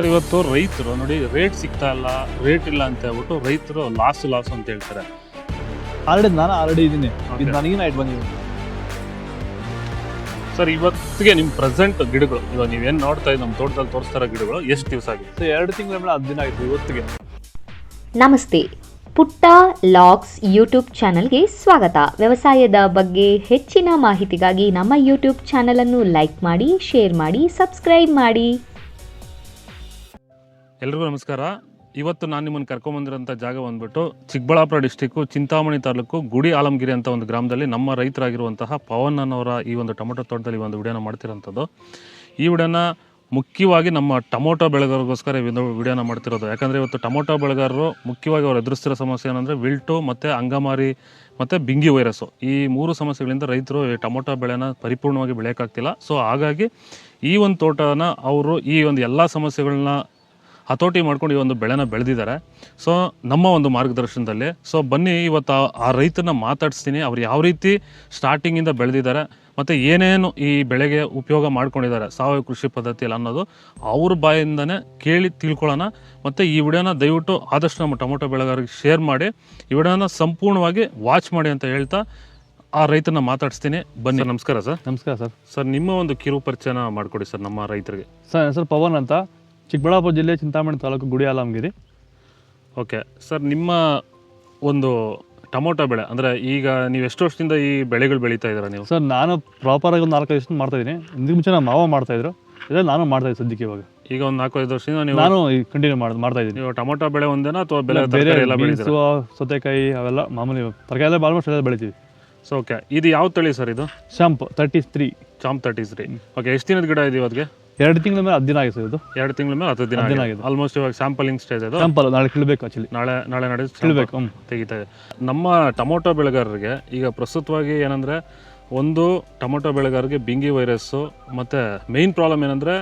ಇವತ್ತು ರೈತರು ನೋಡಿ ರೇಟ್ ಸಿಗ್ತಾ ಇಲ್ಲ, ರೇಟ್ ಇಲ್ಲ ಅಂತ ಹೇಳ್ಬಿಟ್ಟು ರೈತರು ಲಾಸ್ ಅಂತ ಹೇಳ್ತಾರೆ. ಆಲ್ರೆಡಿ ಇದ್ದೀನಿ, ಇದು ನನಗೇನು ಐಟ್ ಬಂದಿದೆ ಸರ್. ಇವತ್ತಿಗೆ ನಿಮ್ಮ ಪ್ರೆಸೆಂಟ್ ಗಿಡಗಳು ಇವಾಗ ನೀವೇನು ನೋಡ್ತಾ ಇದ್ದೀವಿ ನಮ್ಮ ತೋಟದಲ್ಲಿ ತೋರಿಸ್ತಾ ಇರೋ ಗಿಡಗಳು ಎಷ್ಟು ದಿವಸ ಆಗಿದೆ? 2 ತಿಂಗಳ ಮೇಲೆ 10 ದಿನ ಆಯಿತು ಇವತ್ತಿಗೆ. ನಮಸ್ತೆ, ಪುಟ್ಟ ಲಾಗ್ಸ್ ಯೂಟ್ಯೂಬ್ ಚಾನಲ್ಗೆ ಸ್ವಾಗತ. ವ್ಯವಸಾಯದ ಬಗ್ಗೆ ಹೆಚ್ಚಿನ ಮಾಹಿತಿಗಾಗಿ ನಮ್ಮ ಯೂಟ್ಯೂಬ್ ಚಾನಲನ್ನು ಲೈಕ್ ಮಾಡಿ, ಶೇರ್ ಮಾಡಿ, ಸಬ್ಸ್ಕ್ರೈಬ್ ಮಾಡಿ. ಎಲ್ರಿಗೂ ನಮಸ್ಕಾರ. ಇವತ್ತು ನಾನು ನಿಮ್ಮನ್ನು ಕರ್ಕೊಂಬಂದಿರೋಂಥ ಜಾಗ ಬಂದ್ಬಿಟ್ಟು ಚಿಕ್ಕಬಳ್ಳಾಪುರ ಡಿಸ್ಟಿಕ್ಕು ಚಿಂತಾಮಣಿ ತಾಲೂಕು ಗುಡಿ ಆಲಮಗಿರಿ ಅಂತ ಒಂದು ಗ್ರಾಮದಲ್ಲಿ ನಮ್ಮ ರೈತರಾಗಿರುವಂತಹ ಪವನ್ ಅನ್ನೋರ ಈ ಒಂದು ಟೊಮೊಟೊ ತೋಟದಲ್ಲಿ ಒಂದು ವಿಡಿಯೋನ ಮಾಡ್ತಿರೋಂಥದ್ದು. ಈ ವಿಡಿಯೋನ ಮುಖ್ಯವಾಗಿ ನಮ್ಮ ಟೊಮೊಟೊ ಬೆಳೆಗಾರರಿಗೋಸ್ಕರ ವಿಡಿಯೋನ ಮಾಡ್ತಿರೋದು. ಯಾಕಂದರೆ ಇವತ್ತು ಟೊಮೊಟೊ ಬೆಳೆಗಾರರು ಮುಖ್ಯವಾಗಿ ಅವ್ರು ಎದುರಿಸ್ತಿರೋ ಸಮಸ್ಯೆ ಏನಂದರೆ ವಿಲ್ಟು ಮತ್ತು ಅಂಗಮಾರಿ ಮತ್ತು ಬಿಂಗಿ ವೈರಸ್ಸು. ಈ 3 ಸಮಸ್ಯೆಗಳಿಂದ ರೈತರು ಈ ಟೊಮೊಟೊ ಬೆಳೆನ ಪರಿಪೂರ್ಣವಾಗಿ ಬೆಳೆಯೋಕ್ಕಾಗ್ತಿಲ್ಲ. ಸೊ ಹಾಗಾಗಿ ಈ ಒಂದು ತೋಟನ ಅವರು ಈ ಒಂದು ಎಲ್ಲ ಸಮಸ್ಯೆಗಳನ್ನ ಹತೋಟಿ ಮಾಡ್ಕೊಂಡು ಈ ಒಂದು ಬೆಳೆನ ಬೆಳೆದಿದ್ದಾರೆ. ಸೊ ನಮ್ಮ ಒಂದು ಮಾರ್ಗದರ್ಶನದಲ್ಲಿ ಬನ್ನಿ ಇವತ್ತು ಆ ರೈತನ ಮಾತಾಡಿಸ್ತೀನಿ. ಅವ್ರು ಯಾವ ರೀತಿ ಸ್ಟಾರ್ಟಿಂಗಿಂದ ಬೆಳೆದಿದ್ದಾರೆ ಮತ್ತು ಏನೇನು ಈ ಬೆಳೆಗೆ ಉಪಯೋಗ ಮಾಡ್ಕೊಂಡಿದ್ದಾರೆ ಸಾವಯವ ಕೃಷಿ ಪದ್ಧತಿಯಲ್ಲಿ ಅನ್ನೋದು ಅವ್ರ ಬಾಯಿಂದನೇ ಕೇಳಿ ತಿಳ್ಕೊಳ್ಳೋಣ. ಮತ್ತು ಈ ವಿಡಿಯೋನ ದಯವಿಟ್ಟು ಆದಷ್ಟು ನಮ್ಮ ಟೊಮೊಟೊ ಬೆಳೆಗಾರರಿಗೆ ಶೇರ್ ಮಾಡಿ, ಈ ವಿಡಿಯೋನ ಸಂಪೂರ್ಣವಾಗಿ ವಾಚ್ ಮಾಡಿ ಅಂತ ಹೇಳ್ತಾ ಆ ರೈತನ ಮಾತಾಡಿಸ್ತೀನಿ. ಬನ್ನಿ. ನಮಸ್ಕಾರ ಸರ್. ನಮಸ್ಕಾರ ಸರ್. ಸರ್ ನಿಮ್ಮ ಒಂದು ಕಿರು ಪರಿಚಯನ ಮಾಡಿಕೊಡಿ ಸರ್ ನಮ್ಮ ರೈತರಿಗೆ. ಸರ್ ಹೆಸರು ಪವನ್ ಅಂತ, ಚಿಕ್ಕಬಳ್ಳಾಪುರ ಜಿಲ್ಲೆ ಚಿಂತಾಮಣಿ ತಾಲೂಕು ಗುಡಿ ಆಲಮಗಿರಿ. ಓಕೆ ಸರ್, ನಿಮ್ಮ ಒಂದು ಟೊಮೊಟೊ ಬೆಳೆ ಅಂದರೆ ಈಗ ನೀವು ಎಷ್ಟು ವರ್ಷದಿಂದ ಈ ಬೆಳೆಗಳು ಬೆಳೀತಾ ಇದ್ದೀರಾ ನೀವು? ಸರ್ ನಾನು ಪ್ರಾಪರಾಗಿ ಒಂದು 4-5 ವರ್ಷದಿಂದ ಮಾಡ್ತಾಯಿದ್ದೀನಿ. ಇದಕ್ಕೆ ಮುಂಚೆ ನಮ್ಮ ಮಾವ ಮಾಡ್ತಾಯಿದ್ರು, ಇದರಲ್ಲಿ ನಾನು ಮಾಡ್ತಾಯಿದ್ದೆ ಸದ್ಯಕ್ಕೆ. ಇವಾಗ ಈಗ ಒಂದು 4-5 ವರ್ಷದಿಂದ ನೀವು ನಾನು ಕಂಟಿನ್ಯೂ ಮಾಡ್ತಾಯಿದ್ದೀನಿ. ನೀವು ಟೊಮೊಟೊ ಬೆಳೆ ಒಂದೇನಾ ಅಥವಾ ಬೇರೆ ಎಲ್ಲ ಬೆಳೀತೀರಾ? ಸೌತೆಕಾಯಿ ಅವೆಲ್ಲ ಮಾಮೂಲಿ ತರಕಾರಿ ಎಲ್ಲ ಆಲ್ಮೋಸ್ಟ್ ಎಲ್ಲ ಬೆಳಿತೀವಿ. ಸೊ ಓಕೆ, ಇದು ಯಾವ ತಳಿ ಸರ್? ಇದು ಶಾಂಪ್ 33. ಚಾಂಪ್ 33. ಓಕೆ, ಎಷ್ಟು ದಿನದ ಗಿಡ ಇದೆ ಇವತ್ತಿಗೆ? 2 ತಿಂಗಳ ಮೇಲೆ 10 ದಿನ ಆಗಿದೆ ಸರ್. ಇದು 2 ತಿಂಗಳ ಮೇಲೆ 10 ದಿನ ಆಗಿದೆ. ಆಲ್ಮೋಸ್ಟ್ ಇವಾಗ ಸ್ಯಾಂಪಲಿಂಗ್ ಸ್ಟೇಜ್ ಇದೆ. ಸ್ಯಾಂಪಲ್ ನಾಳೆ ಕೀಳಬೇಕು, ಆಕ್ಚುಲಿ ನಾಳೆ ನಡೆದು ಕೀಳಬೇಕು, ತೆಗಿತಾ ಇದೆ. ನಮ್ಮ ಟೊಮೊಟೊ ಬೆಳೆಗಾರರಿಗೆ ಈಗ ಪ್ರಸ್ತುತವಾಗಿ ಏನಂದರೆ, ಒಂದು ಟೊಮೊಟೊ ಬೆಳೆಗಾರರಿಗೆ ಬಿಂಗಿ ವೈರಸ್ಸು ಮತ್ತು ಮೇಯ್ನ್ ಪ್ರಾಬ್ಲಮ್ ಏನಂದರೆ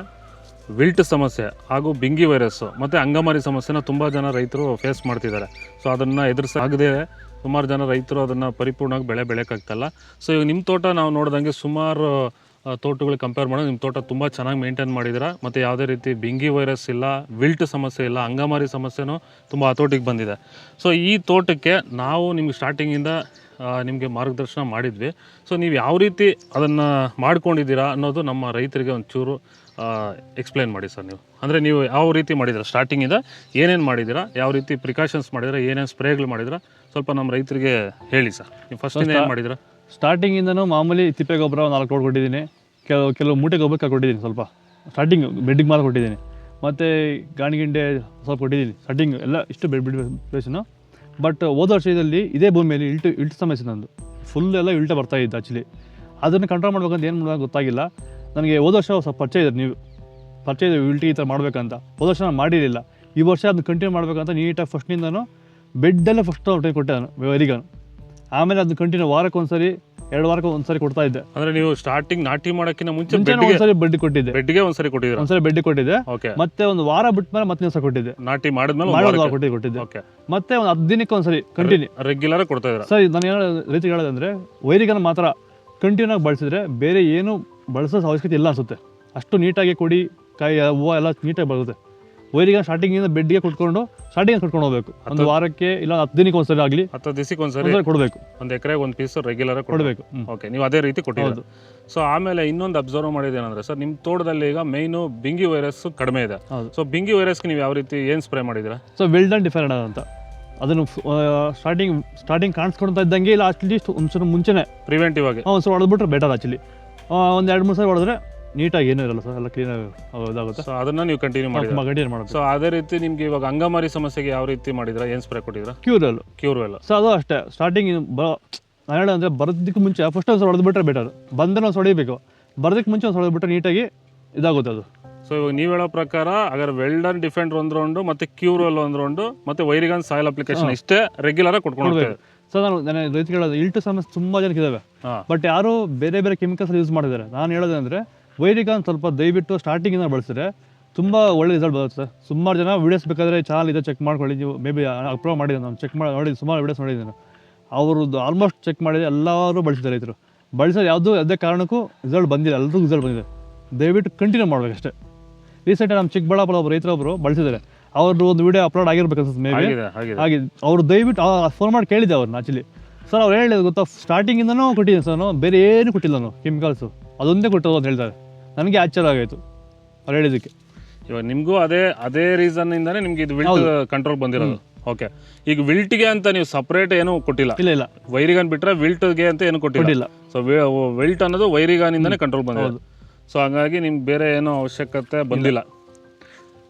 ವಿಲ್ಟ್ ಸಮಸ್ಯೆ ಹಾಗೂ ಬಿಂಗಿ ವೈರಸ್ಸು ಮತ್ತು ಅಂಗಮಾರಿ ಸಮಸ್ಯೆನ ತುಂಬ ಜನ ರೈತರು ಫೇಸ್ ಮಾಡ್ತಿದ್ದಾರೆ. ಸೊ ಅದನ್ನು ಎದುರಿಸಾಗದೆ ಸುಮಾರು ಜನ ರೈತರು ಅದನ್ನು ಪರಿಪೂರ್ಣವಾಗಿ ಬೆಳೆಯೋಕ್ಕಾಗ್ತಲ್ಲ. ಸೊ ಈಗ ನಿಮ್ಮ ತೋಟ ನಾವು ನೋಡಿದಂಗೆ ಸುಮಾರು ತೋಟಗಳಿಗೆ ಕಂಪೇರ್ ಮಾಡೋದು ನಿಮ್ಮ ತೋಟ ತುಂಬ ಚೆನ್ನಾಗಿ ಮೇಂಟೈನ್ ಮಾಡಿದ್ದೀರಾ. ಮತ್ತು ಯಾವುದೇ ರೀತಿ ಬಿಂಗಿ ವೈರಸ್ ಇಲ್ಲ, ವಿಲ್ಟ್ ಸಮಸ್ಯೆ ಇಲ್ಲ, ಅಂಗಮಾರಿ ಸಮಸ್ಯೆನೂ ತುಂಬ ಹತೋಟಿಗೆ ಬಂದಿದೆ. ಸೊ ಈ ತೋಟಕ್ಕೆ ನಾವು ನಿಮ್ಗೆ ಸ್ಟಾರ್ಟಿಂಗಿಂದ ನಿಮಗೆ ಮಾರ್ಗದರ್ಶನ ಮಾಡಿದ್ವಿ. ಸೊ ನೀವು ಯಾವ ರೀತಿ ಅದನ್ನು ಮಾಡ್ಕೊಂಡಿದ್ದೀರಾ ಅನ್ನೋದು ನಮ್ಮ ರೈತರಿಗೆ ಒಂಚೂರು ಎಕ್ಸ್ಪ್ಲೈನ್ ಮಾಡಿ ಸರ್. ನೀವು ಅಂದರೆ ನೀವು ಯಾವ ರೀತಿ ಮಾಡಿದ್ದೀರಾ, ಸ್ಟಾರ್ಟಿಂಗಿಂದ ಏನೇನು ಮಾಡಿದ್ದೀರಾ, ಯಾವ ರೀತಿ ಪ್ರಿಕಾಷನ್ಸ್ ಮಾಡಿದ್ದೀರಾ, ಏನೇನು ಸ್ಪ್ರೇಗಳು ಮಾಡಿದ್ದೀರಾ, ಸ್ವಲ್ಪ ನಮ್ಮ ರೈತರಿಗೆ ಹೇಳಿ ಸರ್. ನೀವು ಫಸ್ಟಿಂದ ಏನು ಮಾಡಿದ್ದೀರಾ? ಸ್ಟಾರ್ಟಿಂಗಿಂದನೂ ಮಾಮೂಲಿ ತಿಪ್ಪೆ ಗೊಬ್ಬರ 4 ಲೋಡ್ ಕೊಟ್ಟಿದ್ದೀನಿ, ಕೆಲವು ಮೂಟೆ ಗೊಬ್ಬರ ಕೊಟ್ಟಿದ್ದೀನಿ, ಸ್ವಲ್ಪ ಸ್ಟಾರ್ಟಿಂಗ್ ಬೆಡ್ಡಿಗೆ ಮಾತ್ರ ಕೊಟ್ಟಿದ್ದೀನಿ, ಮತ್ತು ಗಾಣಿಗಿಂಡೆ ಸ್ವಲ್ಪ ಕೊಟ್ಟಿದ್ದೀನಿ ಸ್ಟಾರ್ಟಿಂಗ್ ಎಲ್ಲ ಇಷ್ಟು ಬೆಡ್ ಬೇಸನ್ನು. ಬಟ್ ಹೋದ ವರ್ಷದಲ್ಲಿ ಇದೇ ಭೂಮಿಯಲ್ಲಿ ಇಲ್ಟು ಸಮಸ್ಯೆ ನಂದು ಫುಲ್ ಎಲ್ಲ ಇಲ್ಟ ಬರ್ತಾಯಿದ್ದು. ಆ್ಯಕ್ಚುಲಿ ಅದನ್ನು ಕಂಟ್ರೋಲ್ ಮಾಡ್ಬೇಕಂತ ಏನು ಮಾಡೋದು ಗೊತ್ತಾಗಿಲ್ಲ ನನಗೆ. ಹೋದ ವರ್ಷ ಸ್ವಲ್ಪ ಪರಿಚಯ ಇದೆ ಇಲ್ಟಿ ಈ ಥರ ಮಾಡಬೇಕಂತ. ಹೋದ ವರ್ಷ ನಾನು ಮಾಡಿರಲಿಲ್ಲ. ಈ ವರ್ಷ ಅದನ್ನ ಕಂಟಿನ್ಯೂ ಮಾಡಬೇಕಂತ ನೀಟಾಗಿ ಫಸ್ಟ್ನಿಂದನೂ ಬೆಡ್ಡೆಲ್ಲ ಫಸ್ಟ್ ಟೈಮ್ ಕೊಟ್ಟೆ ನಾನು ವೈರಿಗಾನು. ಆಮೇಲೆ ಅದನ್ನ ಕಂಟಿನ್ಯೂ ವಾರಕ್ಕೆ ಒಂದ್ಸರಿ 2 ವಾರಕ್ಕೆ ಒಂದ್ಸರಿ ಕೊಡ್ತಾ ಇದ್ದೆ. ಅಂದರೆ ನೀವು ಸ್ಟಾರ್ಟಿಂಗ್ ನಾಟಿ ಮಾಡೋಕ್ಕಿಂತ ಮುಂಚೆ ಒಂದ್ಸರಿ ಬೆಡ್ಡಿ ಕೊಟ್ಟಿದ್ದೆ, ಒಂದ್ಸರಿ ಬೆಡ್ಡಿ ಕೊಟ್ಟಿದ್ದೆ. ಮತ್ತೆ ಒಂದು ವಾರ ಬಿಟ್ಟ ಮೇಲೆ ಮತ್ತೆ ಒಂದ್ಸರಿ ಕೊಟ್ಟಿದ್ದೆ, ನಾಟಿ ಮಾಡಿದ್ಮೇಲೆ ಕೊಟ್ಟಿದ್ದೆ. ಮತ್ತೆ ಒಂದು 10 ದಿನಕ್ಕೆ ಒಂದ್ಸರಿ ಕಂಟಿನ್ಯೂ ರೆಗ್ಯುಲರ್ ಕೊಡ್ತಾ ಇದ್ದಾರೆ. ಸರ್ ನಾನು ರೈತರಿಗೆ ಹೇಳೋದಂದ್ರೆ ವೈರಿಗನ ಮಾತ್ರ ಕಂಟಿನ್ಯೂ ಆಗಿ ಬಳಸಿದ್ರೆ ಬೇರೆ ಏನು ಬಳಸೋ ಅವಶ್ಯಕತೆ ಇಲ್ಲ ಅನ್ಸುತ್ತೆ. ಅಷ್ಟು ನೀಟಾಗಿ ಕೊಡಿ, ಕಾಯಿ ಹೂವು ಎಲ್ಲ ನೀಟಾಗಿ ಬರುತ್ತೆ. ವೈರಿಗೆ ಸ್ಟಾರ್ಟಿಂಗಿಂದ ಬೆಡ್ಗೆ ಕೊಟ್ಕೊಂಡು ಹೋಗ್ಬೇಕು. ಒಂದು ವಾರಕ್ಕೆ ಇಲ್ಲ 10 ದಿನಕ್ಕೆ ಒಂದ್ಸರಿ ಆಗಲಿ 10 ದಿವಸಕ್ಕೆ ಒಂದ್ಸರಿ ಕೊಡಬೇಕು. ಒಂದು ಎಕರೆಗೆ ಒಂದು ಪೀಸ್ ರೆಗ್ಯುಲರ್ ಕೊಡಬೇಕು. ಓಕೆ, ನೀವು ಅದೇ ರೀತಿ ಕೊಟ್ಟಿರೋದು. ಸೊ ಆಮೇಲೆ ಇನ್ನೊಂದು ಅಬ್ಸರ್ವ್ ಮಾಡಿದ್ದೇನೆಂದ್ರೆ ಸರ್, ನಿಮ್ಮ ತೋಟದಲ್ಲಿ ಈಗ ಮೇಯ್ನು ಬಿಂಗಿ ವೈರಸ್ ಕಡಿಮೆ ಇದೆ. ಸೊ ಬಿಂಗಿ ವೈರಸ್ಗೆ ನೀವು ಯಾವ ರೀತಿ ಏನು ಸ್ಪ್ರೇ ಮಾಡಿದ್ದೀರಾ? ಸೊ ವೆಲ್ ಡನ್ ಡಿಫರೆಂಟ್ ಅಂತ ಅದನ್ನು ಸ್ಟಾರ್ಟಿಂಗ್ ಕಾಣಿಸ್ಕೊಳ್ತಾ ಇದ್ದಂಗೆ ಇಲ್ಲ ಅಟ್ಲೀಸ್ಟ್ ಒಂದ್ಸಲ ಮುಂಚೆನೆ ಪ್ರಿವೆಂಟಿವ್ ಆಗಿ ಒಂದ್ಸಲ ಹೊಡೆದ್ಬಿಟ್ರೆ ಬೆಟರ್. ಆ್ಯಕ್ಚುಲಿ ಒಂದು 2-3 ಸಲ ಹೊಡೆದ್ರೆ ನೀಟಾಗಿ ಏನೂ ಇರಲ್ಲ ಸರ್, ಎಲ್ಲ ಕ್ಲೀನ್ ಇದಾಗುತ್ತೆ. ಸೊ ಅದನ್ನು ನೀವು ಕಂಟಿನ್ಯೂ ಮಾಡೋದು. ಸೊ ಅದೇ ರೀತಿ ನಿಮಗೆ ಇವಾಗ ಅಂಗಮಾರಿ ಸಮಸ್ಯೆಗೆ ಯಾವ ರೀತಿ ಮಾಡಿದ್ರಾ, ಏನು ಸ್ಪ್ರೇ ಕೊಟ್ಟಿದ್ದೀರಾ? ಕ್ಯೂರ್ವೆಲ್. ಸೊ ಅದು ಅಷ್ಟೇ ಸ್ಟಾರ್ಟಿಂಗ್ ನಾನು ಹೇಳೋದಂದ್ರೆ ಬರೋದಕ್ಕೆ ಮುಂಚೆ ಫಸ್ಟ್ ಒಂದು ಹೊಡೆದ್ಬಿಟ್ರೆ ಬೆಟರ್. ಬಂದರೆ ಒಂದು ಹೊಡಿಬೇಕು, ಬರೋದಕ್ಕೆ ಮುಂಚೆ ಒಂದು ಹೊಡೆದ್ಬಿಟ್ರೆ ನೀಟಾಗಿ ಇದಾಗುತ್ತೆ ಅದು. ಸೊ ಇವಾಗ ನೀವು ಹೇಳೋ ಪ್ರಕಾರ ಅಗರ್ ವೆಲ್ಡನ್ ಡಿಫೆಂಡರ್ 1 ರೌಂಡು ಮತ್ತು ಕ್ಯೂರ್ವೆಲ್ 1 ರೌಂಡು ಮತ್ತು ವೈರಿಗನ್ ಸಾಯಿಲ್ ಅಪ್ಲಿಕೇಶನ್ ಇಷ್ಟೇ ರೆಗ್ಯುಲರ್ ಕೊಟ್ಕೊಂಡು ಹೋಗ್ತೇವೆ. ಸೊ ನಾನು ರೈತರಿಗೆ ಹೇಳೋದು ಇಲ್ಟು ಸಮಸ್ಯೆ ತುಂಬ ಜನಕ್ಕೆ ಇದ್ದಾವೆ, ಬಟ್ ಯಾರು ಬೇರೆ ಕೆಮಿಕಲ್ಸ್ ಯೂಸ್ ಮಾಡಿದ್ದಾರೆ. ನಾನು ಹೇಳೋದಂದ್ರೆ ವೈರಿಗನ್ ಸ್ವಲ್ಪ ದಯವಿಟ್ಟು ಸ್ಟಾರ್ಟಿಂಗಿಂದ ಬಳಸಿದ್ರೆ ತುಂಬ ಒಳ್ಳೆ ರಿಸಲ್ಟ್ ಬರುತ್ತೆ. ಸುಮಾರು ಜನ ವೀಡಿಯೋಸ್ ಬೇಕಾದರೆ ಚಾನಲ್ ಇದೆ ಚೆಕ್ ಮಾಡ್ಕೊಳ್ಳಿ, ನೀವು ಮೇ ಬಿ ಅಪ್ಲೋಡ್ ಮಾಡಿದ್ದೀನಿ, ನಾನು ಚೆಕ್ ಮಾಡಿ ನೋಡಿ ಸುಮಾರು ವೀಡಿಯೋಸ್ ನೋಡಿದ್ದೀನಿ. ಅವ್ರದ್ದು ಆಲ್ಮೋಸ್ಟ್ ಚೆಕ್ ಮಾಡಿದರೆ ಎಲ್ಲರೂ ಬಳಸಿದ್ದಾರೆ ರೈತರು. ಬಳಸೋದು ಯಾವುದೇ ಕಾರಣಕ್ಕೂ ರಿಸಲ್ಟ್ ಬಂದಿಲ್ಲ, ಎಲ್ಲರಿಗೂ ರಿಸಲ್ಟ್ ಬಂದಿದೆ. ದಯವಿಟ್ಟು ಕಂಟಿನ್ಯೂ ಮಾಡಬೇಕಷ್ಟೇ. ರೀಸೆಂಟಾಗಿ ನಮ್ಮ ಚಿಕ್ಕಬಳ್ಳಾಪುರ ಒಬ್ಬರು ರೈತರೊಬ್ಬರು ಬಳಸಿದ್ದಾರೆ. ಅವ್ರದ್ದು ಒಂದು ವಿಡಿಯೋ ಅಪ್ಲೋಡ್ ಆಗಿರ್ಬೇಕು ಅನ್ಸುತ್ತೆ ಮೇ ಬಿ. ಹಾಗೆ ಅವ್ರು ದಯವಿಟ್ಟು ಫೋನ್ ಮಾಡಿ ಕೇಳಿದ್ದೆ ಅವ್ರನ್ನ ಆ್ಯಕ್ಚುಲಿ. ಸರ್ ಅವ್ರು ಹೇಳಿದ್ರು ಗೊತ್ತಾ, ಸ್ಟಾರ್ಟಿಂಗಿಂದನೂ ಕೊಟ್ಟಿದ್ದೀನಿ ಸರ್ ನಾನು, ಬೇರೆ ಏನು ಕೊಟ್ಟಿಲ್ಲ ನಾನು, ಕೆಮಿಕಲ್ಸು ಅದೊಂದೇ ಕೊಟ್ಟರು ಅಂತ ಹೇಳ್ತಾರೆ. ನನಗೆ ಆಶ್ಚರ್ಯ ಆಗಾಯಿತು ಅವ್ರು ಹೇಳಿದ್ದಕ್ಕೆ. ಇವಾಗ ನಿಮಗೂ ಅದೇ ರೀಸನ್ ಇಂದಾನೆ ನಿಮ್ಗೆ ಇದು ವಿಲ್ಟ್ ಕಂಟ್ರೋಲ್ ಬಂದಿರೋದು. ಓಕೆ, ಈಗ ವಿಲ್ಟ್ಗೆ ಅಂತ ನೀವು ಸಪ್ರೇಟ್ ಏನು ಕೊಟ್ಟಿಲ್ಲ? ಇಲ್ಲ. ವೈರಿಗಾನ್ ಬಿಟ್ರೆ ವಿಲ್ಟ್ಗೆ ಅಂತ ಏನು ಕೊಟ್ಟಿಲ್ಲ. ಸೊ ವಿಲ್ಟ್ ಅನ್ನೋದು ವೈರಿಗಾನ್ ಇಂದಾನೆ ಕಂಟ್ರೋಲ್ ಬಂದಿರೋದು. ಸೊ ಹಾಗಾಗಿ ನಿಮ್ಗೆ ಬೇರೆ ಏನೋ ಅವಶ್ಯಕತೆ ಬಂದಿಲ್ಲ.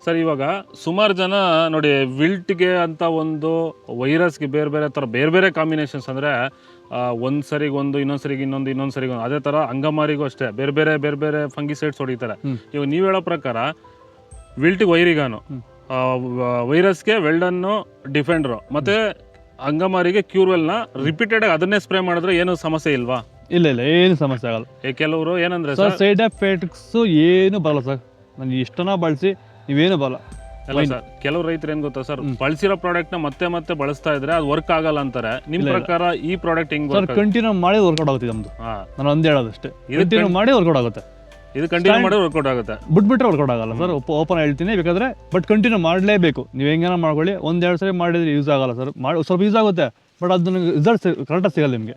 ಸರ್, ಇವಾಗ ಸುಮಾರು ಜನ ನೋಡಿ, ವಿಲ್ಟ್ಗೆ ಅಂತ ಒಂದು ವೈರಸ್ಗೆ ಬೇರೆ ಬೇರೆ ಕಾಂಬಿನೇಷನ್ಸ್, ಅಂದರೆ ಒಂದು ಸರಿಗೆ ಒಂದು, ಇನ್ನೊಂದು ಸರಿಗೆ ಇನ್ನೊಂದು, ಅದೇ ಥರ ಅಂಗಮಾರಿಗೂ ಅಷ್ಟೇ ಬೇರೆ ಬೇರೆ ಫಂಗಿಸೈಡ್ಸ್ ಹೊಡಿತಾರೆ. ಇವಾಗ ನೀವು ಹೇಳೋ ಪ್ರಕಾರ ವಿಲ್ಟ್ಗೆ ವೈರಿಗಾನು, ವೈರಸ್ಗೆ ವೆಲ್ಡನ್ನು ಡಿಫೆಂಡ್ರು, ಮತ್ತು ಅಂಗಮಾರಿಗೆ ಕ್ಯೂರ್ವೆಲ್ನ ರಿಪೀಟೆಡ್ ಆಗಿ ಅದನ್ನೇ ಸ್ಪ್ರೇ ಮಾಡಿದ್ರೆ ಏನು ಸಮಸ್ಯೆ ಇಲ್ವಾ? ಇಲ್ಲ, ಏನು ಸಮಸ್ಯೆ ಆಗಲ್ಲ. ಕೆಲವರು ಏನಂದ್ರೆ ಸೈಡ್ ಎಫೆಕ್ಟ್ಸು ಏನು ಬರಲ್ಲ ಸರ್. ನಾನು ಇಷ್ಟನ ಬಳಸಿ ನೀವೇನು ಬರಲ್ಲ. ಅಲ್ಲ ಸರ್, ಕೆಲವು ರೈತರು ಏನ್ ಗೊತ್ತಾ ಸರ್, ಬಳಸಿರೋ ಪ್ರಾಡಕ್ಟ್ ನ ಮತ್ತೆ ಬಳಸ್ತಾ ಇದ್ರೆ ಅದು ವರ್ಕ್ ಆಗಲ್ಲ ಅಂತಾರೆ. ನಿಮ್ ಪ್ರಕಾರ ಈ ಪ್ರಾಡಕ್ಟ್ ಹೆಂಗ್ ಸರ್? ಕಂಟಿನ್ಯೂ ಮಾಡಿ ವರ್ಕೌಟ್ ಆಗುತ್ತೆ ನಮ್ದು. ನಾನು ಒಂದೇ ಹೇಳೋದಷ್ಟೇ, ಕಂಟಿನ್ಯೂ ಮಾಡಿ ವರ್ಕೌಟ್ ಆಗುತ್ತೆ. ಇದು ಕಂಟಿನ್ಯೂ ಮಾಡಿ ವರ್ಕೌಟ್ ಆಗುತ್ತೆ, ಬಿಟ್ಬಿಟ್ರೆ ವರ್ಕೌಟ್ ಆಗಲ್ಲ ಸರ್. ಓಪನ್ ಹೇಳ್ತೀನಿ ಬೇಕಾದ್ರೆ, ಬಟ್ ಕಂಟಿನ್ಯೂ ಮಾಡಲೇಬೇಕು. ನೀವು ಹೆಂಗಾನ ಮಾಡ್ಕೊಳ್ಳಿ, ಒಂದೆರಡು ಸರಿ ಮಾಡಿದ್ರೆ ಯೂಸ್ ಆಗಲ್ಲ ಸರ್. ಸ್ವಲ್ಪ ಯೂಸ್ ಆಗುತ್ತೆ, ಬಟ್ ಅದನ್ನ ರಿಸಲ್ಟ್ ಕರೆಕ್ಟಾಗಿ ಸಿಗಲ್ಲ ನಿಮಗೆ.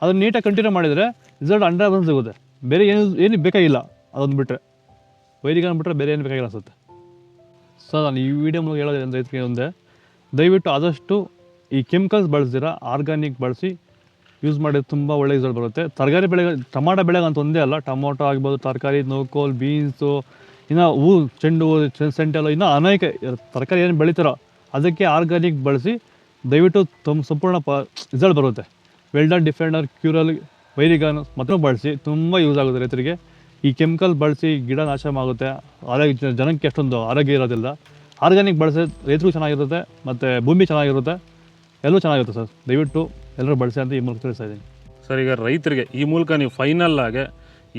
ಅದನ್ನ ನೀಟಾಗಿ ಕಂಟಿನ್ಯೂ ಮಾಡಿದರೆ ರಿಸಲ್ಟ್ 100% ಸಿಗುತ್ತೆ. ಬೇರೆ ಏನು ಬೇಕಾಗಿಲ್ಲ, ಅದೊಂದು ಬಿಟ್ಟರೆ, ವೈರಿಗಾನ್ ಬಿಟ್ಟರೆ ಬೇರೆ ಏನು ಬೇಕಾಗಿಲ್ಲ ಅನ್ಸುತ್ತೆ ಸರ್. ನಾನು ಈ ವಿಡಿಯೋ ಮೂಲಕ ಹೇಳೋದು ರೈತರಿಗೆ ಒಂದೇ, ದಯವಿಟ್ಟು ಆದಷ್ಟು ಈ ಕೆಮಿಕಲ್ಸ್ ಬಳಸ್ದಿರ ಆರ್ಗ್ಯಾನಿಕ್ ಬಳಸಿ ಯೂಸ್ ಮಾಡಿದ್ರೆ ತುಂಬ ಒಳ್ಳೆ ರಿಸಲ್ಟ್ ಬರುತ್ತೆ. ತರಕಾರಿ ಬೆಳೆಗೆ, ಟೊಮಾಟೊ ಬೆಳೆಗೆ ಅಂತ ಒಂದೇ ಅಲ್ಲ, ಟೊಮೊಟೊ ಆಗ್ಬೋದು, ತರಕಾರಿ, ನೋಕೋಲ್, ಬೀನ್ಸು, ಇನ್ನು ಚೆಂಡು ಹೂ, ಸೆಂಟೆಲ್ಲ, ಇನ್ನೂ ಅನೇಕ ತರಕಾರಿ ಏನು ಬೆಳಿತಾರೋ ಅದಕ್ಕೆ ಆರ್ಗ್ಯಾನಿಕ್ ಬಳಸಿ ದಯವಿಟ್ಟು ಸಂಪೂರ್ಣ ರಿಸಲ್ಟ್ ಬರುತ್ತೆ. ವೆಲ್ಡನ್, ಡಿಫೆಂಡರ್, ಕ್ಯೂರಲ್, ವೈರಿಗಾನ್ ಮತ್ತು ಬಳಸಿ ತುಂಬ ಯೂಸ್ ಆಗುತ್ತೆ ರೈತರಿಗೆ. ಈ ಕೆಮಿಕಲ್ ಬಳಸಿ ಗಿಡ ನಾಶ ಆಗುತ್ತೆ, ಆರೋಗ್ಯ ಜನಕ್ಕೆ ಅಷ್ಟೊಂದು ಆರೋಗ್ಯ ಇರೋದಿಲ್ಲ. ಆರ್ಗ್ಯಾನಿಕ್ ಬಳಸಿ ರೈತರಿಗೂ ಚೆನ್ನಾಗಿರುತ್ತೆ, ಮತ್ತು ಭೂಮಿ ಚೆನ್ನಾಗಿರುತ್ತೆ, ಎಲ್ಲರೂ ಚೆನ್ನಾಗಿರುತ್ತೆ ಸರ್. ದಯವಿಟ್ಟು ಎಲ್ಲರೂ ಬಳಸಿ ಅಂತ ಈ ಮೂಲಕ ತಿಳಿಸ್ತಾ ಇದ್ದೀನಿ ಸರ್. ಈಗ ರೈತರಿಗೆ ಈ ಮೂಲಕ ನೀವು ಫೈನಲ್ ಆಗಿ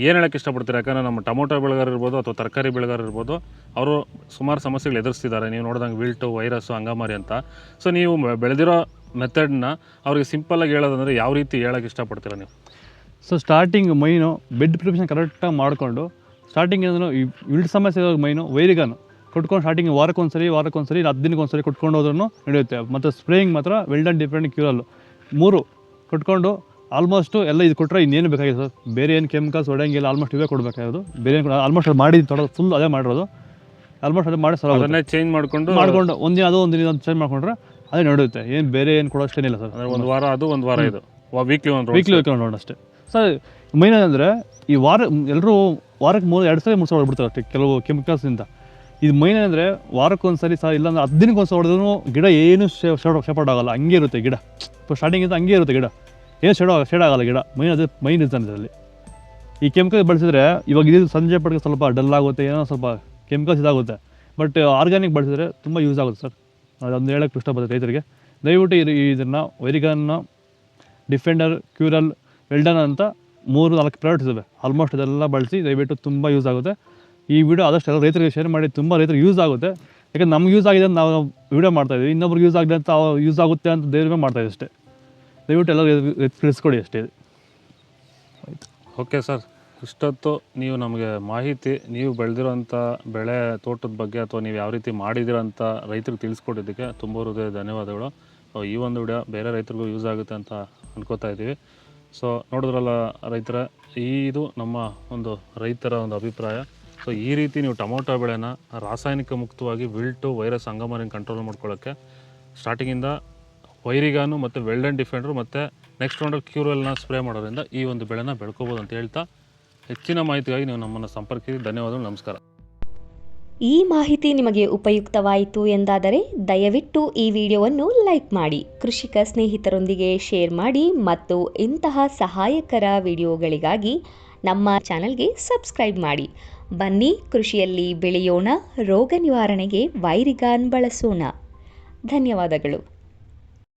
ಏನು ಹೇಳೋಕ್ಕೆ ಇಷ್ಟಪಡ್ತೀರಾ? ಯಾಕಂದರೆ ನಮ್ಮ ಟೊಮೊಟೊ ಬೆಳೆಗಾರ ಇರ್ಬೋದು ಅಥವಾ ತರಕಾರಿ ಬೆಳೆಗಾರ ಇರ್ಬೋದು, ಅವರು ಸುಮಾರು ಸಮಸ್ಯೆಗಳು ಎದುರಿಸ್ತಿದ್ದಾರೆ. ನೀವು ನೋಡಿದಂಗೆ ವಿಲ್ಟು, ವೈರಸ್ಸು, ಅಂಗಮಾರಿ ಅಂತ. ಸೊ ನೀವು ಬೆಳೆದಿರೋ ಮೆಥಡ್ನ ಅವ್ರಿಗೆ ಸಿಂಪಲ್ಲಾಗಿ ಹೇಳೋದಂದರೆ ಯಾವ ರೀತಿ ಹೇಳೋಕ್ಕೆ ಇಷ್ಟಪಡ್ತೀರಾ ನೀವು? ಸೊ ಸ್ಟಾರ್ಟಿಂಗ್ ಮೈನು ಬೆಡ್ ಪ್ರಿಪ್ರೇಷನ್ ಕರೆಕ್ಟಾಗಿ ಮಾಡಿಕೊಂಡು, ಸ್ಟಾರ್ಟಿಂಗ್ ಏನೋ ಈ ವಿಲ್ಟ್ ಸಮಸ್ಯೆ ಮೈನು ವೈರಿಗಾನು ಕೊಟ್ಕೊಂಡು ಸ್ಟಾರ್ಟಿಂಗ್ ವಾರಕ್ಕೊಂದ್ಸರಿ 10 ದಿನಕ್ಕೊಂದ್ಸರಿ ಕೊಟ್ಕೊಂಡು ಹೋದ್ರೂ ನಡೆಯುತ್ತೆ. ಮತ್ತು ಸ್ಪ್ರೇಯಿಂಗ್ ಮಾತ್ರ ವೆಲ್ಡನ್, ಡಿಫೆಂಡ್, ಕ್ಯೂರಲ್ 3 ಕೊಟ್ಕೊಂಡು ಆಲ್ಮೋಸ್ಟು ಎಲ್ಲ ಇದು ಕೊಟ್ಟರೆ ಇನ್ನೇನು ಬೇಕಾಗಿದೆ ಸರ್. ಬೇರೆ ಏನು ಕೆಮಿಕಲ್ಸ್ ಹೊಡೆಯಂಗಿಲ್ಲ, ಆಲ್ಮೋಸ್ಟ್ ಇವೇ ಕೊಡಬೇಕಾಗಿರೋದು. ಬೇರೆ ಏನು ಆಲ್ಮೋಸ್ಟ್ ಅದು ಮಾಡಿ ಫುಲ್ ಅದೇ ಮಾಡಿರೋದು. ಆಲ್ಮೋಸ್ಟ್ ಅದೇ ಮಾಡಿ ಸರ್, ಅದನ್ನೇ ಚೇಂಜ್ ಮಾಡ್ಕೊಂಡು ಒಂದಿನ ಅದು ಒಂದಿನ ಚೇಂಜ್ ಮಾಡ್ಕೊಂಡ್ರೆ ಅದೇ ನಡೆಯುತ್ತೆ. ಏನು ಬೇರೆ ಏನು ಕೊಡೋಷ್ಟೇನಿಲ್ಲ ಸರ್. ಒಂದು ವಾರ ಅದು, ಒಂದು ವಾರ ಇದು, ವೀಕ್ಲಿ ನೋಡೋಣ ಅಷ್ಟೇ ಸರ್. ಮೈನ್ ಏನಂದರೆ ಈ ಎಲ್ಲರೂ ವಾರಕ್ಕೆ 2 ಸರಿ 3 ಸಲ ಹೊಡ್ಬಿಡ್ತಾರೆ ಅಷ್ಟೇ ಕೆಲವು ಕೆಮಿಕಲ್ಸಿಂದ. ಇದು ಮೈನ್ ಏನಂದರೆ ವಾರಕ್ಕೊಂದ್ಸರಿ ಸರ್, ಇಲ್ಲಾಂದ್ರೆ 10 ದಿನಕ್ಕೊಂದ್ಸಲ ಹೊಡೆದ್ರೂ ಗಿಡ ಏನು ಶೇಡ್ ಆಗಲ್ಲ, ಹಂಗೆ ಇರುತ್ತೆ ಗಿಡ. ಸ್ಟಾರ್ಟಿಂಗಿಂದ ಹಂಗೆ ಇರುತ್ತೆ ಗಿಡ, ಏನು ಶೇಡ್ ಆಗಲ್ಲ ಗಿಡ. ಮೈನ್ ರೀಸನ್ ಇದರಲ್ಲಿ. ಈ ಕೆಮಿಕಲ್ ಬಳಸಿದ್ರೆ ಇವಾಗ ಇದು ಸಂಜೆ ಪಟ್ಟಿಗೆ ಸ್ವಲ್ಪ ಡಲ್ ಆಗುತ್ತೆ, ಏನೋ ಸ್ವಲ್ಪ ಕೆಮಿಕಲ್ಸ್ ಇದಾಗುತ್ತೆ. ಬಟ್ ಆರ್ಗ್ಯಾನಿಕ್ ಬಳಸಿದ್ರೆ ತುಂಬ ಯೂಸ್ ಆಗುತ್ತೆ ಸರ್. ಅದೊಂದು ಹೇಳೋಕ್ಕೆ ಇಷ್ಟಪಡ್ತಾರೆ ರೈತರಿಗೆ. ದಯವಿಟ್ಟು ಇದನ್ನು ವೈರಿಗಾನ್, ಡಿಫೆಂಡರ್, ಕ್ಯೂರಲ್, ವೆಲ್ಡನ್ ಅಂತ 3-4 ಪ್ರಾಡಕ್ಟ್ಸ್ ಇದ್ದಾವೆ. ಆಲ್ಮೋಸ್ಟ್ ಇದೆಲ್ಲ ಬಳಸಿ ದಯವಿಟ್ಟು ತುಂಬ ಯೂಸ್ ಆಗುತ್ತೆ. ಈ ವಿಡಿಯೋ ಆದಷ್ಟು ಎಲ್ಲ ರೈತರಿಗೆ ಶೇರ್ ಮಾಡಿ, ತುಂಬ ರೈತರಿಗೆ ಯೂಸ್ ಆಗುತ್ತೆ. ಯಾಕಂದ್ರೆ ನಮ್ಗೆ ಯೂಸ್ ಆಗಿದೆ ಅಂತ ನಾವು ವಿಡಿಯೋ ಮಾಡ್ತಾಯಿದ್ವಿ, ಇನ್ನೊಬ್ರಿಗೆ ಯೂಸ್ ಆಗಿದೆ ಅಂತ ಯೂಸ್ ಆಗುತ್ತೆ ಅಂತ ದೇವ್ರಿಗೆ ಮಾಡ್ತಾಯಿದ್ವಿ ಅಷ್ಟೇ. ದಯವಿಟ್ಟು ಎಲ್ಲ ತಿಳಿಸ್ಕೊಡಿ ಅಷ್ಟೇ. ಆಯಿತು, ಓಕೆ ಸರ್. ಇಷ್ಟೊತ್ತು ನೀವು ನಮಗೆ ಮಾಹಿತಿ, ನೀವು ಬೆಳೆದಿರೋಂಥ ಬೆಳೆ ತೋಟದ ಬಗ್ಗೆ ಅಥವಾ ನೀವು ಯಾವ ರೀತಿ ಮಾಡಿದಿರೋ ಅಂತ ರೈತರಿಗೆ ತಿಳಿಸ್ಕೊಟ್ಟಿದ್ದಕ್ಕೆ ತುಂಬ ಹೃದಯ ಧನ್ಯವಾದಗಳು. ಈ ಒಂದು ವಿಡಿಯೋ ಬೇರೆ ರೈತರಿಗೂ ಯೂಸ್ ಆಗುತ್ತೆ ಅಂತ ಅನ್ಕೋತಾ ಇದ್ದೀವಿ. ಸೊ ನೋಡಿದ್ರಲ್ಲ ರೈತರ, ಇದು ನಮ್ಮ ಒಂದು ರೈತರ ಒಂದು ಅಭಿಪ್ರಾಯ. ಸೊ ಈ ರೀತಿ ನೀವು ಟೊಮೊಟೊ ಬೆಳೆನ ರಾಸಾಯನಿಕ ಮುಕ್ತವಾಗಿ ವಿಲ್ಟು, ವೈರಸ್, ಅಂಗಮಾರಿನ ಕಂಟ್ರೋಲ್ ಮಾಡ್ಕೊಳ್ಳೋಕ್ಕೆ ಸ್ಟಾರ್ಟಿಂಗಿಂದ ವೈರಿಗಾನು ಮತ್ತು ವೆಲ್ಡನ್, ಡಿಫೆಂಡ್ರು ಮತ್ತು ನೆಕ್ಸ್ಟ್ ರೌಂಡಲ್ಲಿ ಕ್ಯೂರಲ್ನ ಸ್ಪ್ರೇ ಮಾಡೋದ್ರಿಂದ ಈ ಒಂದು ಬೆಳೆನ ಬೆಳ್ಕೋಬೋದು ಅಂತ ಹೇಳ್ತಾ, ಹೆಚ್ಚಿನ ಮಾಹಿತಿಗಾಗಿ ನೀವು ನಮ್ಮನ್ನು ಸಂಪರ್ಕಿಸಿ. ಧನ್ಯವಾದಗಳು, ನಮಸ್ಕಾರ. ಈ ಮಾಹಿತಿ ನಿಮಗೆ ಉಪಯುಕ್ತವಾಯಿತು ಎಂದಾದರೆ ದಯವಿಟ್ಟು ಈ ವಿಡಿಯೋವನ್ನು ಲೈಕ್ ಮಾಡಿ, ಕೃಷಿಕ ಸ್ನೇಹಿತರೊಂದಿಗೆ ಶೇರ್ ಮಾಡಿ ಮತ್ತು ಇಂತಹ ಸಹಾಯಕರ ವಿಡಿಯೋಗಳಿಗಾಗಿ ನಮ್ಮ ಚಾನಲ್ಗೆ ಸಬ್ಸ್ಕ್ರೈಬ್ ಮಾಡಿ. ಬನ್ನಿ ಕೃಷಿಯಲ್ಲಿ ಬೆಳೆಯೋಣ, ರೋಗ ನಿವಾರಣೆಗೆ ವೈರಿಗಾನ್ ಬಳಸೋಣ. ಧನ್ಯವಾದಗಳು.